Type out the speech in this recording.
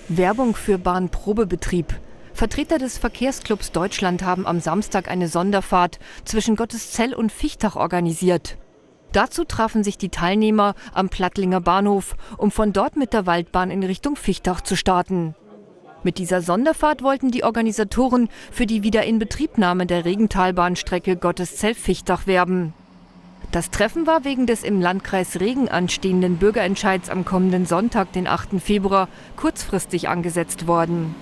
Werbung für Bahnprobebetrieb. Vertreter des Verkehrsclubs Deutschland haben am Samstag eine Sonderfahrt zwischen Gotteszell und Vichtach organisiert. Dazu trafen sich die Teilnehmer am Plattlinger Bahnhof, um von dort mit der Waldbahn in Richtung Vichtach zu starten. Mit dieser Sonderfahrt wollten die Organisatoren für die Wiederinbetriebnahme der Regentalbahnstrecke Gotteszell-Vichtach werben. Das Treffen war wegen des im Landkreis Regen anstehenden Bürgerentscheids am kommenden Sonntag, den 8. Februar, kurzfristig angesetzt worden.